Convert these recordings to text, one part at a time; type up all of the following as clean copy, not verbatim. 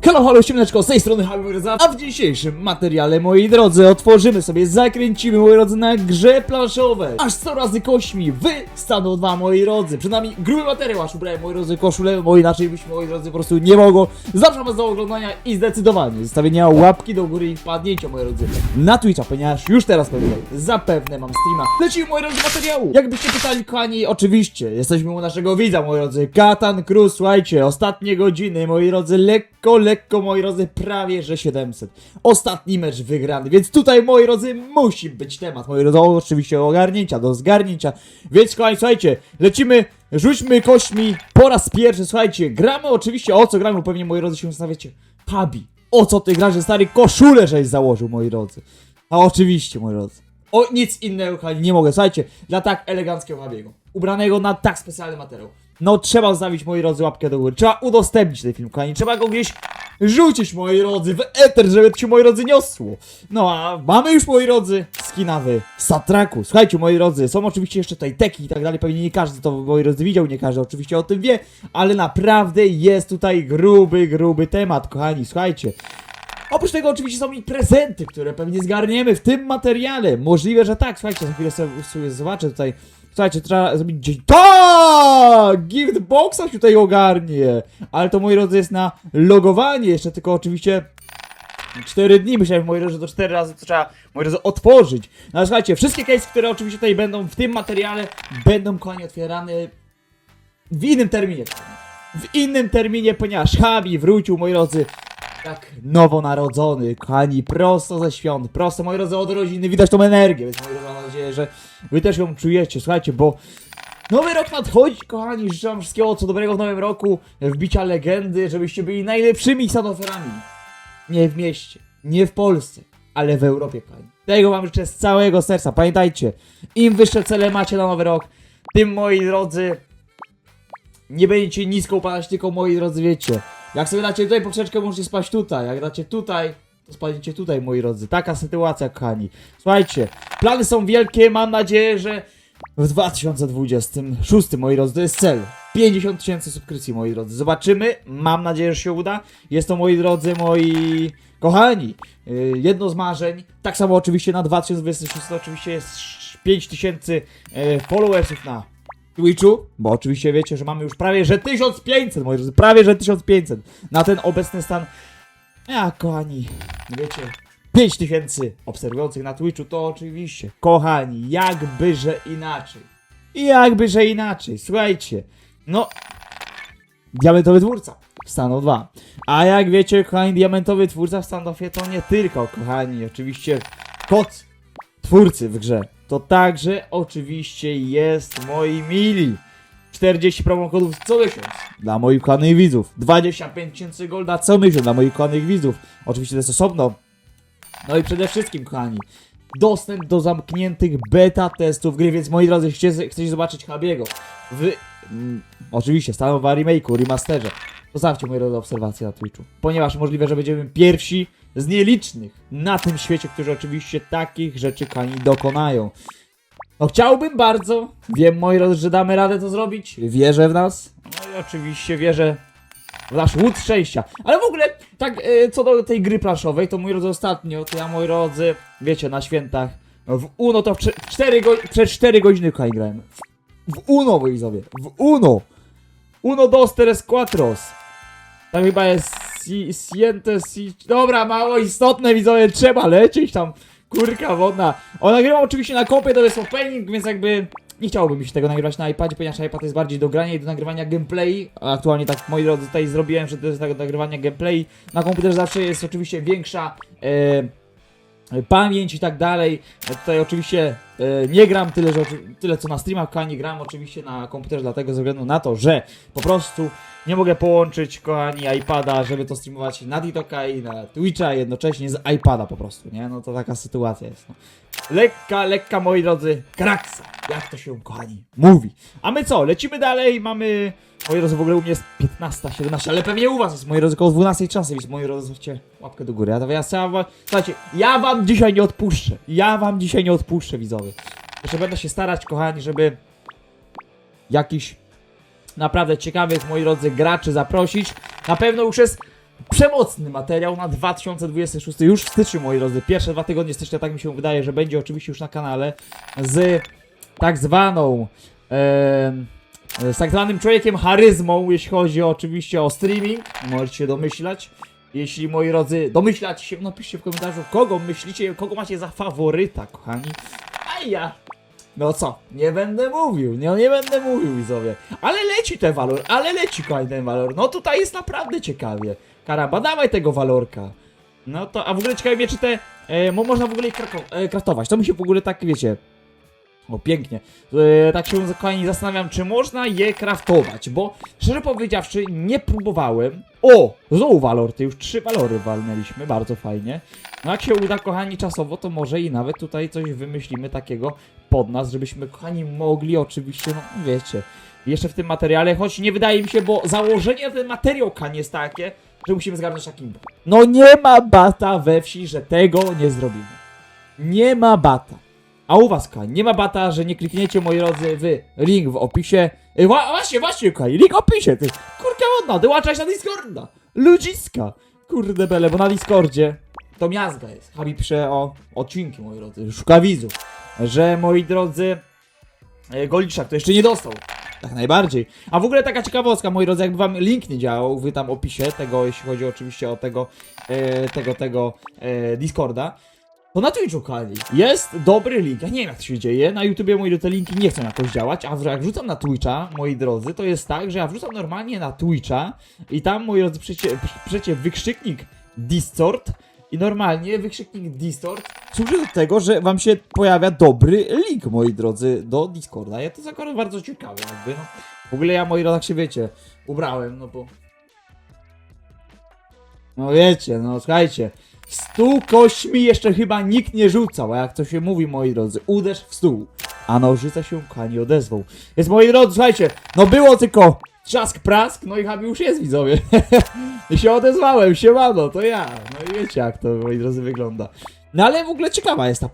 Halo, siemaneczko, z tej strony Hammerza, a w dzisiejszym materiale, moi drodzy, otworzymy sobie, zakręcimy, moi drodzy, na grze planszowej aż 100 razy kośmi w Stanu 2, moi drodzy. Przed nami gruby materiał, aż ubrałem, moi drodzy, koszulę, bo inaczej byśmy, moi drodzy, po prostu nie mogło. Zapraszam was do oglądania i zdecydowanie zostawienia łapki do góry i wpadnięcia, moi drodzy, na Twitcha, ponieważ już teraz pewnie, zapewne mam streama. Lecimy, moi drodzy, materiału. Jakbyście pytali, kochani, oczywiście, jesteśmy u naszego widza, moi drodzy, Katan Cruz, słuchajcie, ostatnie godziny, moi drodzy, lekko, moi drodzy, prawie że 700. Ostatni mecz wygrany, więc tutaj, moi drodzy, musi być temat, moi drodzy, oczywiście ogarnięcia, do zgarnięcia. Więc, kochani, słuchajcie, lecimy, rzućmy kośćmi po raz pierwszy, słuchajcie, gramy oczywiście, o co gramy, pewnie, moi drodzy, się zastanawiacie. Pabi, o co ty grasz, że stary koszulę żeś założył, moi drodzy. A oczywiście, moi drodzy. O nic innego, kochani, nie mogę, słuchajcie, dla tak eleganckiego Pabiego, ubranego na tak specjalny materiał. No trzeba zostawić, moi drodzy, łapkę do góry. Trzeba udostępnić ten film, kochani. Trzeba go gdzieś rzucić, moi drodzy, w eter, żeby to się, moi drodzy, niosło. No a mamy już, moi drodzy, skina w Satraku. Słuchajcie, moi drodzy, są oczywiście jeszcze tutaj teki i tak dalej. Pewnie nie każdy to, moi drodzy, widział, nie każdy oczywiście o tym wie. Ale naprawdę jest tutaj gruby temat, kochani. Słuchajcie. Oprócz tego oczywiście są i prezenty, które pewnie zgarniemy w tym materiale. Możliwe, że tak. Słuchajcie, za chwilę sobie zobaczę tutaj. Słuchajcie, trzeba zrobić gdzieś... Tak! Gift boxa się tutaj ogarnie! Ale to, moi drodzy, jest na logowanie. Jeszcze tylko oczywiście 4 dni. Myślałem, moi drodzy, że to 4 razy to trzeba, moi drodzy, otworzyć. No ale słuchajcie, wszystkie case, które oczywiście tutaj będą w tym materiale, będą, kochani, otwierane w innym terminie. W innym terminie, ponieważ Habi wrócił, moi drodzy, tak nowonarodzony, kochani, prosto ze świąt, prosto, moi drodzy, od rodziny, widać tą energię, więc, moi drodzy, mam nadzieję, że wy też ją czujecie, słuchajcie, bo nowy rok nadchodzi, kochani, życzę wam wszystkiego co dobrego w nowym roku, wbicia legendy, żebyście byli najlepszymi sanoferami, nie w mieście, nie w Polsce, ale w Europie, kochani. Tego wam życzę z całego serca, pamiętajcie, im wyższe cele macie na nowy rok, tym, moi drodzy, nie będziecie nisko upadać, tylko, moi drodzy, wiecie, jak sobie dacie tutaj poprzeczkę, możecie spać tutaj. Jak dacie tutaj, to spadniecie tutaj, moi drodzy. Taka sytuacja, kochani. Słuchajcie, plany są wielkie. Mam nadzieję, że w 2026, moi drodzy, to jest cel. 50 000 subskrypcji, moi drodzy. Zobaczymy. Mam nadzieję, że się uda. Jest to, moi drodzy, moi kochani, jedno z marzeń. Tak samo oczywiście na 2026 to oczywiście jest 5000 followersów na Twitchu, bo oczywiście wiecie, że mamy już prawie że 1500, moi drodzy, prawie że 1500 na ten obecny stan. Ja, kochani, wiecie, 5000 obserwujących na Twitchu, to oczywiście, kochani, jakby że inaczej, słuchajcie, no, diamentowy twórca w Stanu 2, a jak wiecie, kochani, diamentowy twórca w Standoffie to nie tylko, kochani, oczywiście kod twórcy w grze. To także oczywiście jest, moi mili, 40 promokodów co miesiąc dla moich kochanych widzów, 25 000 golda co miesiąc dla moich kochanych widzów, oczywiście to jest osobno. No i przede wszystkim, kochani, dostęp do zamkniętych beta testów gry, więc, moi drodzy, chcecie zobaczyć Habiego w oczywiście stanowa remake'u, remasterze, zostawcie, moi drodzy, obserwacje na Twitchu, ponieważ możliwe, że będziemy pierwsi z nielicznych na tym świecie, którzy oczywiście takich rzeczy, kochani, dokonają. No chciałbym bardzo, wiem, moi drodzy, że damy radę to zrobić, wierzę w nas, no i oczywiście wierzę w nasz łód szczęścia. Ale w ogóle, tak, co do tej gry planszowej, to, moi drodzy, ostatnio, to ja, moi drodzy, wiecie, na świętach, w Uno to przez 4 godziny, kochani, grałem. W Uno, moi widzowie, w Uno. Uno dos tres cuatros. Tam chyba jest dobra, mało istotne, widzowie, trzeba lecieć tam, kurka wodna. O, nagrywam oczywiście na kompie, to jest opening, więc jakby nie chciałoby mi się tego nagrywać na iPadzie, ponieważ iPad jest bardziej do grania i do nagrywania gameplay. A aktualnie tak, moi drodzy, tutaj zrobiłem, że to jest do nagrywania gameplay. Na komputerze zawsze jest oczywiście większa pamięć i tak dalej. Tutaj oczywiście nie gram tyle co na streamach, kochani, gram oczywiście na komputerze, dlatego ze względu na to, że po prostu nie mogę połączyć, kochani, iPada, żeby to streamować na TikToka i na Twitcha jednocześnie z iPada po prostu, nie? No to taka sytuacja jest, no. Lekka, moi drodzy, kraksa, jak to się, kochani, mówi. A my co, lecimy dalej, mamy, moi drodzy, w ogóle u mnie jest 15, 17, ale pewnie u was jest, moi drodzy, około 12 czasy, więc, moi drodzy, zostawcie łapkę do góry. Słuchajcie, ja wam dzisiaj nie odpuszczę, widzowie. Jeszcze będę się starać, kochani, żeby jakiś naprawdę ciekawych, moi drodzy, graczy zaprosić. Na pewno już jest przemocny materiał na 2026, już w styczniu, moi drodzy. Pierwsze 2 tygodnie stycznia, tak mi się wydaje, że będzie oczywiście już na kanale z tak zwaną z tak zwanym człowiekiem charyzmą, jeśli chodzi oczywiście o streaming. Możecie się domyślać. Jeśli, moi drodzy, domyślacie się, napiszcie w komentarzu, kogo myślicie, kogo macie za faworyta, kochani. A ja... No co, nie będę mówił, nie będę mówił, widzowie. Ale leci ten walor, ale leci, kochani, ten walor. No tutaj jest naprawdę ciekawie. Karamba, dawaj tego walorka. No to, a w ogóle ciekawe mnie, czy te... można w ogóle je kraftować. To mi się w ogóle tak, wiecie... O, pięknie. Tak się, kochani, zastanawiam, czy można je kraftować, bo szczerze powiedziawszy, nie próbowałem. O! Znowu walor, ty już 3 walory walnęliśmy, bardzo fajnie. No jak się uda, kochani, czasowo, to może i nawet tutaj coś wymyślimy takiego pod nas, żebyśmy, kochani, mogli oczywiście, no wiecie, jeszcze w tym materiale, choć nie wydaje mi się, bo założenie na ten materiał, kochani, jest takie, że musimy zgarnąć Akimbo. No nie ma bata we wsi, że tego nie zrobimy. Nie ma bata. A u was, kochani, nie ma bata, że nie klikniecie, moi drodzy, link w opisie. Właśnie, kochani, link w opisie, ty. Kurka wodna, dołączać na Discorda. Ludziska. Kurde bele, bo na Discordzie to miazga jest. Habi pisze o odcinki, moi drodzy, szuka widzów. Że, moi drodzy, Goliszak to jeszcze nie dostał. Tak najbardziej. A w ogóle taka ciekawostka, moi drodzy, jakby wam link nie działał w tam opisie tego, jeśli chodzi oczywiście o tego Discorda, to na Twitchu, kochani, jest dobry link. Ja nie wiem, jak to się dzieje. Na YouTubie, moi drodzy, te linki nie chcą jakoś działać, a jak wrzucam na Twitcha, moi drodzy, to jest tak, że ja wrzucam normalnie na Twitcha i tam, moi drodzy, przecie wykrzyknik Discord i normalnie wykrzyknik Discord służy do tego, że wam się pojawia dobry link, moi drodzy, do Discorda. Ja to jest akurat bardzo ciekawe, jakby, no. W ogóle ja, moi drodzy, tak się wiecie, ubrałem, no bo... No wiecie, no słuchajcie, 100 kośćmi jeszcze chyba nikt nie rzucał, a jak to się mówi, moi drodzy, uderz w stół, a nożyca się, kochani, odezwał. Więc, moi drodzy, słuchajcie, no było tylko trzask, prask, no i Habi już jest, widzowie. I się odezwałem, siemano, to ja. No i wiecie, jak to, moi drodzy, wygląda. No ale w ogóle ciekawa jest ta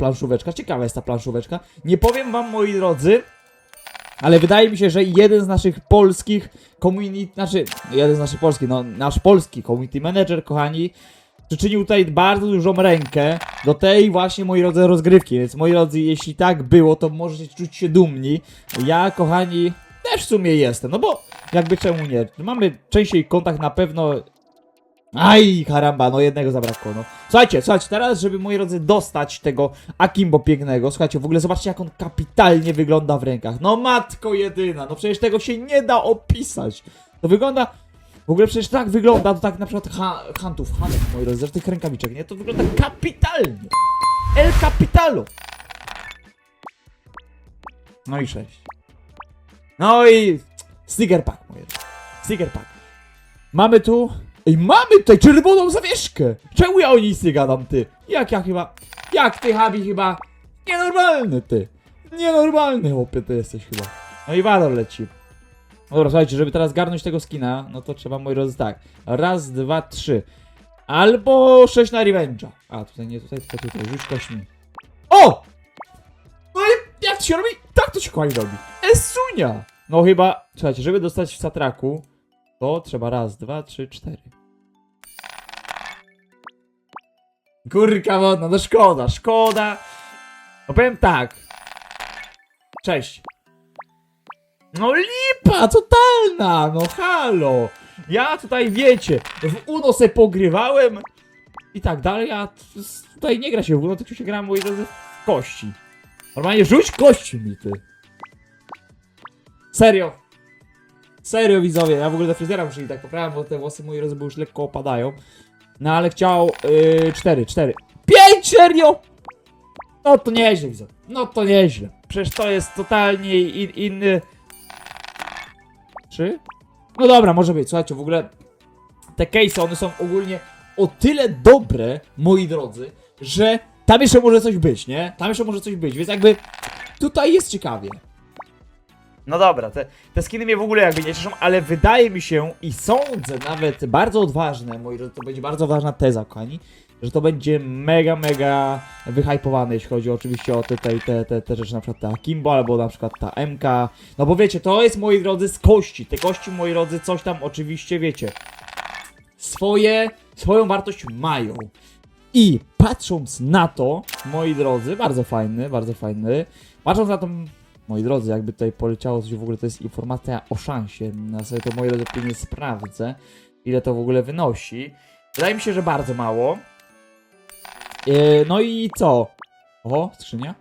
planszóweczka, Nie powiem wam, moi drodzy, ale wydaje mi się, że jeden z naszych polskich nasz polski community manager, kochani, przyczynił tutaj bardzo dużą rękę do tej właśnie, moi drodzy, rozgrywki. Więc, moi drodzy, jeśli tak było, to możecie czuć się dumni. Ja, kochani, też w sumie jestem, no bo jakby czemu nie. Mamy częściej kontakt na pewno. Aj, karamba, no jednego zabrakło, no. Słuchajcie, teraz, żeby, moi drodzy, dostać tego Akimbo pięknego, słuchajcie, w ogóle zobaczcie, jak on kapitalnie wygląda w rękach. No matko jedyna, no przecież tego się nie da opisać. To wygląda... W ogóle przecież tak wygląda, to tak na przykład Hanek, moi drodzy, z tych rękawiczek, nie? To wygląda kapitalnie. El Capitalo. No i 6. No i sticker pack, moi drodzy. Sticker pack. Mamy tu... Ej, mamy tutaj czerwoną zawieszkę! Czemu ja o niej gadam, ty? Jak ty, Habi, chyba... Nienormalny, ty. Nienormalny, chłopie, ty jesteś chyba. No i walor leci. Dobra, słuchajcie, żeby teraz garnąć tego skina, no to trzeba, moi drodzy, tak. Raz, 2, 3. Albo 6 na revenge'a. A, tutaj nie, tutaj, tylko tutaj. Rzuć kośćmi. O! No i jak to się robi? Tak to się, kochani, robi. Esunia! No chyba, słuchajcie, żeby dostać w satraku, to trzeba raz, 2, 3, 4. Kurka wodna, no szkoda. No powiem tak. Cześć. No lipa totalna, no halo. Ja tutaj, wiecie, w Uno se pogrywałem i tak dalej, a tutaj nie gra się w Uno, tylko się gra, moi drodzy, w kości. Normalnie rzuć kości mi, ty. Serio, widzowie, ja w ogóle do fryzjera muszę i tak poprawiam, bo te włosy, moi drodzy, już lekko opadają. No ale chciał 4. 5, serio? No to nieźle, widzowie. No to nieźle. Przecież to jest totalnie inny... 3? No dobra, może być. Słuchajcie, w ogóle te case'y, one są ogólnie o tyle dobre, moi drodzy, że tam jeszcze może coś być, nie? Więc jakby tutaj jest ciekawie. No dobra, te skiny mnie w ogóle jakby nie cieszą, ale wydaje mi się i sądzę nawet bardzo odważne, moi drodzy, to będzie bardzo ważna teza, kochani, że to będzie mega wyhypowane, jeśli chodzi oczywiście o te rzeczy, na przykład ta Akimbo, albo na przykład ta MK, no bo wiecie, to jest, moi drodzy, z kości, te kości, moi drodzy, coś tam oczywiście, wiecie, swoją wartość mają. I patrząc na to, moi drodzy, bardzo fajny, patrząc na to, moi drodzy, jakby tutaj poleciało coś w ogóle, to jest informacja o szansie, na sobie to, moi drodzy, nie sprawdzę, ile to w ogóle wynosi. Wydaje mi się, że bardzo mało. No i co? Oho, skrzynia?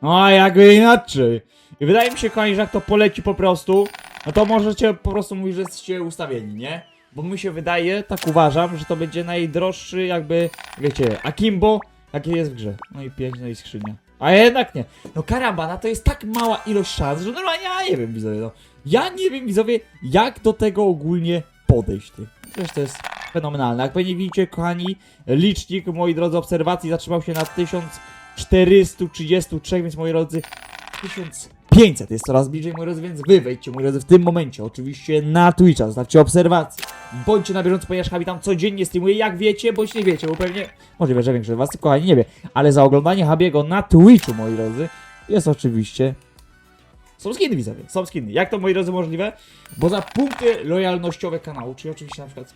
No a jakby inaczej. I wydaje mi się, kochani, że jak to poleci po prostu, no to możecie po prostu mówić, że jesteście ustawieni, nie? Bo mi się wydaje, tak uważam, że to będzie najdroższy jakby, wiecie, akimbo, jaki jest w grze. No i 5, no i skrzynia. A jednak nie. No karambana to jest tak mała ilość szans, że normalnie ja nie wiem, widzowie, no. Ja nie wiem, widzowie, jak do tego ogólnie podejść, ty. Przecież to jest fenomenalne. Jak pewnie widzicie, kochani, licznik, moi drodzy, obserwacji zatrzymał się na 1433, więc moi drodzy, 1500 jest coraz bliżej, moi drodzy, więc wy wejdźcie, moi drodzy, w tym momencie oczywiście na Twitcha, zostawcie obserwacje, bądźcie na bieżąco, ponieważ Habi tam codziennie streamuje, jak wiecie, bądź nie wiecie, bo pewnie, możliwe, że większość z was, kochani, nie wie, ale za oglądanie Habiego na Twitchu, moi drodzy, jest oczywiście... Są skiny, widzowie, są skiny. Jak to, moi drodzy, możliwe? Bo za punkty lojalnościowe kanału, czyli oczywiście na przykład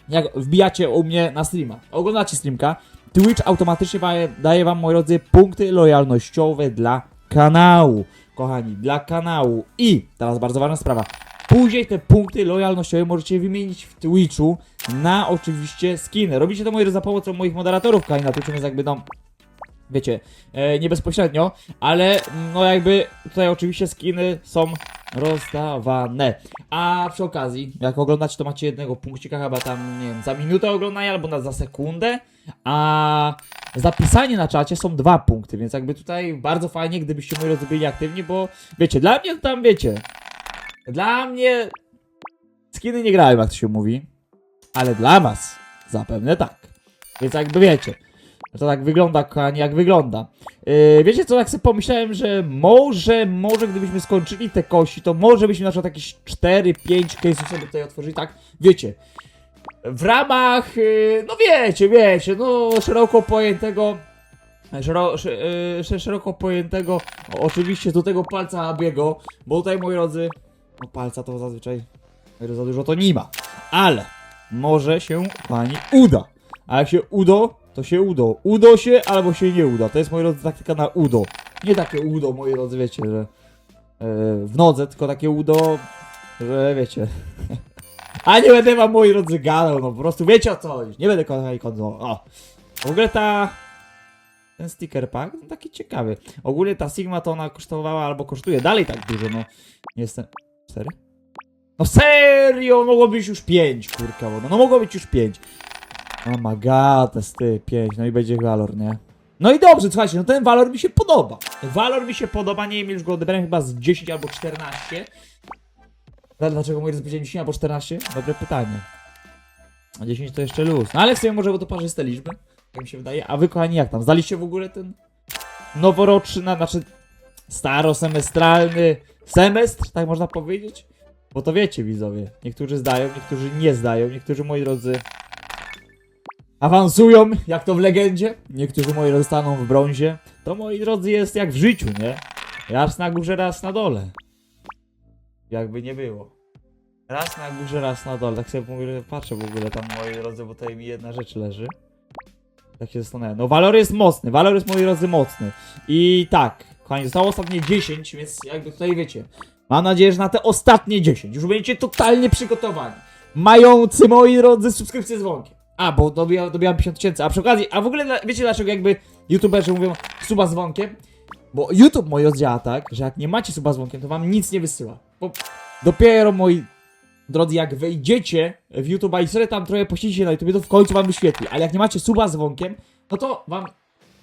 jak wbijacie u mnie na streama, oglądacie streamka, Twitch automatycznie daje wam, moi drodzy, punkty lojalnościowe dla kanału. Kochani, dla kanału. I teraz bardzo ważna sprawa. Później te punkty lojalnościowe możecie wymienić w Twitchu na oczywiście skiny. Robicie to, moi drodzy, za pomocą moich moderatorów, kochani, na Twitchu, więc jakby no... Wiecie, nie bezpośrednio, ale no jakby tutaj oczywiście skiny są rozdawane. A przy okazji, jak oglądacie, to macie jednego punkcika chyba tam, nie wiem, za minutę oglądania albo za sekundę, a zapisanie na czacie są 2 punkty, więc jakby tutaj bardzo fajnie, gdybyście, moi drodzy, byli aktywni, bo wiecie, dla mnie tam, wiecie, dla mnie skiny nie grałem, jak to się mówi, ale dla was zapewne tak. Więc jakby wiecie, to tak wygląda, kochani, jak wygląda. Wiecie co, tak sobie pomyślałem, że może gdybyśmy skończyli te kości, to może byśmy na przykład jakieś 4-5 case'ów sobie tutaj otworzyli, tak? Wiecie, w ramach, no wiecie, no szeroko pojętego, oczywiście do tego palca Habiego, bo tutaj, moi drodzy, no palca to zazwyczaj za dużo to nie ma, ale może się, kochani, uda. A jak się to się udo. Udo się albo się nie uda. To jest, moi drodzy, taktyka na udo. Nie takie udo, moi drodzy, wiecie, że w nodze, tylko takie udo, że wiecie. A nie będę wam, moi drodzy, gadał, no po prostu wiecie o co chodzi. Nie będę kochani o. W ogóle ten sticker pack, no taki ciekawy. Ogólnie ta Sigma to ona kosztowała albo kosztuje dalej tak dużo, no. Nie jestem... 4? No serio, mogło być już 5, kurka, no mogło być już 5. Oh my god, testy 5, no i będzie walor, nie? No i dobrze, słuchajcie, no ten walor mi się podoba. Walor mi się podoba, nie wiem, już go odebrałem chyba z 10 albo 14. Dlaczego mój rozpoczęcie 10 albo 14? Dobre pytanie. A 10 to jeszcze luz. No ale w sumie może, bo to parzyste liczby, tak mi się wydaje. A wy, kochani, jak tam? Zdaliście w ogóle ten noworoczny, znaczy starosemestralny semestr, tak można powiedzieć? Bo to wiecie, widzowie, niektórzy zdają, niektórzy nie zdają, niektórzy, moi drodzy, awansują, jak to w legendzie. Niektórzy, moi drodzy, staną w brązie. To, moi drodzy, jest jak w życiu, nie? Raz na górze, raz na dole. Jakby nie było. Raz na górze, raz na dole. Tak sobie mówię, patrzę w ogóle tam, moi drodzy, bo tutaj mi jedna rzecz leży. Tak się zastanawiam. No, walor jest mocny. Walor jest, moi drodzy, mocny. I tak, kochani, zostało ostatnie 10, więc jakby tutaj wiecie. Mam nadzieję, że na te ostatnie 10 już będziecie totalnie przygotowani. Mający, moi drodzy, subskrypcję z dzwonkiem. A, bo dobijam 50 000, a przy okazji, a w ogóle wiecie dlaczego jakby youtuberzy mówią suba z dzwonkiem? Bo YouTube, moi drodzy, działa tak, że jak nie macie suba z dzwonkiem, to wam nic nie wysyła. Bo dopiero, moi drodzy, jak wejdziecie w YouTube'a i sobie tam trochę posiedzicie na YouTube, to w końcu wam wyświetli. Ale jak nie macie suba z dzwonkiem, no to wam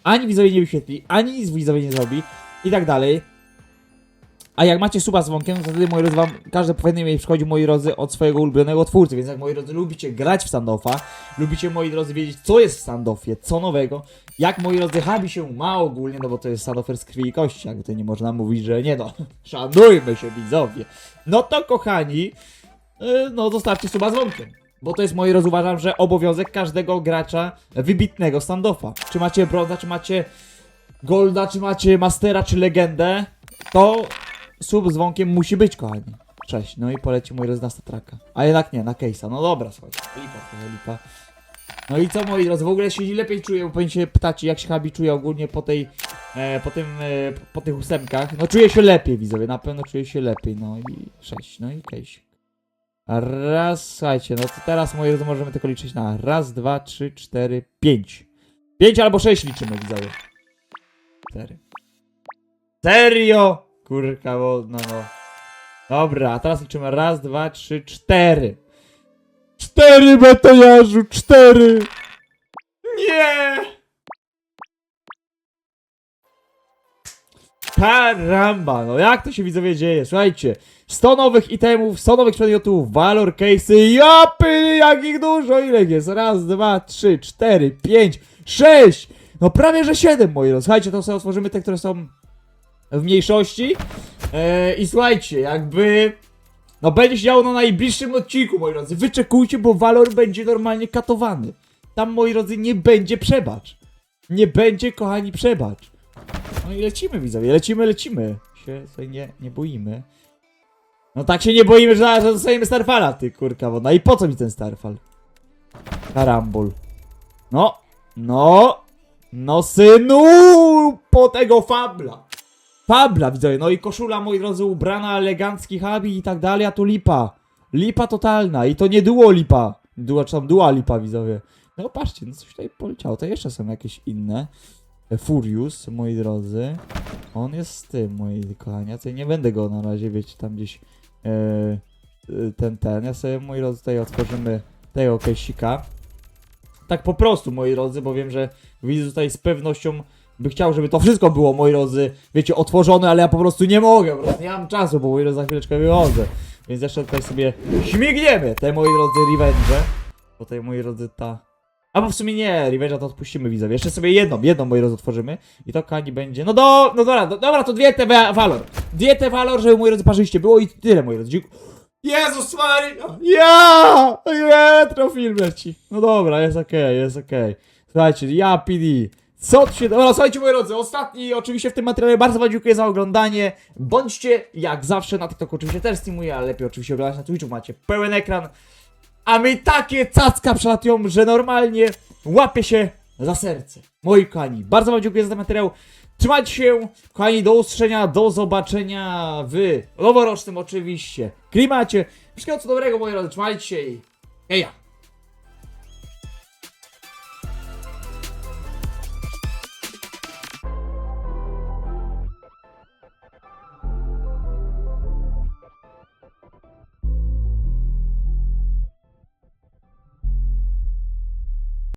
ani widzowie nie wyświetli, ani nic widzowie nie zrobi i tak dalej. A jak macie suba z dzwonkiem, to wtedy, moi drodzy, wam każde powiedzenie przychodzi, moi drodzy, od swojego ulubionego twórcy. Więc jak, moi drodzy, lubicie grać w standoffa, lubicie, moi drodzy, wiedzieć, co jest w standoffie, co nowego, jak, moi drodzy, Habi się ma ogólnie, no bo to jest standoffer z krwi i kości, jakby to nie można mówić, że nie no, szanujmy się, widzowie. No to, kochani, no zostawcie suba z dzwonkiem. Bo to jest, moi drodzy, uważam, że obowiązek każdego gracza wybitnego standoffa. Czy macie brąza, czy macie golda, czy macie mastera, czy legendę, to sub z dzwonkiem musi być, kochani. cześć. No i poleci mój roz na statraka. A jednak nie, na case'a. No dobra, słuchajcie. Lipa. No i co, moi drodzy, w ogóle się lepiej czuję, bo pewnie się pytacie, jak się Habi czuje ogólnie po tej, po tych ósemkach. No czuję się lepiej, widzowie, na pewno czuję się lepiej. No i 6, no i case. Raz, słuchajcie, no to teraz, moi drodzy, możemy tylko liczyć na raz, 2, 3, 4, 5. 5 albo 6 liczymy, widzowie. 4. Serio? Kurka wodna, no. Dobra, a teraz liczymy raz, 2, 3, 4. 4 betoniarzu, 4! Nie! Karamba, no jak to się widzowie dzieje? Słuchajcie, 100 nowych itemów, 100 nowych przedmiotów, valor case'y, japy, jak ich dużo, ile jest? Raz, 2, 3, 4, 5, 6! No prawie że 7, moi drodzy. Słuchajcie, to sobie otworzymy te, które są w mniejszości. I słuchajcie, jakby... No będzie się działo na najbliższym odcinku, moi drodzy. Wyczekujcie, bo Valor będzie normalnie katowany. Tam, moi drodzy, nie będzie przebacz. Nie będzie, kochani, przebacz. No i lecimy, widzowie, lecimy. Się tutaj nie boimy. No tak się nie boimy, że dostajemy Starfala, ty kurka wodna. I po co mi ten Starfal? Karambol. No synu, po tego Fabla. Fabla, widzowie, no i koszula, moi drodzy, ubrana, elegancki Habi i tak dalej, a tu lipa. Lipa totalna i to nie duo lipa. Czy tam dua lipa, widzowie. No patrzcie, no coś tutaj poleciało, to jeszcze są jakieś inne. Furious, moi drodzy. On jest z tym, moi kochani, ja tutaj nie będę go na razie, wiecie, tam gdzieś ja sobie, moi drodzy, tutaj otworzymy tego case'ika. Tak po prostu, moi drodzy, bo wiem, że widzę tutaj z pewnością by chciał, żeby to wszystko było, moi drodzy, wiecie, otworzone, ale ja po prostu nie mogę, po prostu nie mam czasu, bo moi drodzy za chwileczkę wychodzę. Więc jeszcze tutaj sobie śmigniemy te, moi drodzy, revenge. Bo tutaj, moi drodzy, albo w sumie nie, revenge'a to odpuścimy, widzowie. Jeszcze sobie jedną, moi drodzy, otworzymy. I to kani będzie, no dobra, to dwie te valor. Dwie te valor, żeby, moi drodzy, parzyście było i tyle, moi drodzy. Jezus Maria! Film leci. No dobra, jest okej. Słuchajcie, ja PD. Co tu się... Dobra, słuchajcie, moi drodzy, ostatni oczywiście w tym materiale. Bardzo wam dziękuję za oglądanie. Bądźcie jak zawsze na TikToku, oczywiście też streamuję, ale lepiej oczywiście oglądać na Twitchu, macie pełen ekran. A my takie cacka przelatują, że normalnie łapie się za serce. Moi kochani, bardzo wam dziękuję za ten materiał. Trzymajcie się, kochani, do usłyszenia, do zobaczenia w noworocznym oczywiście klimacie. Wszystkiego co dobrego, moi drodzy, trzymajcie się i heja!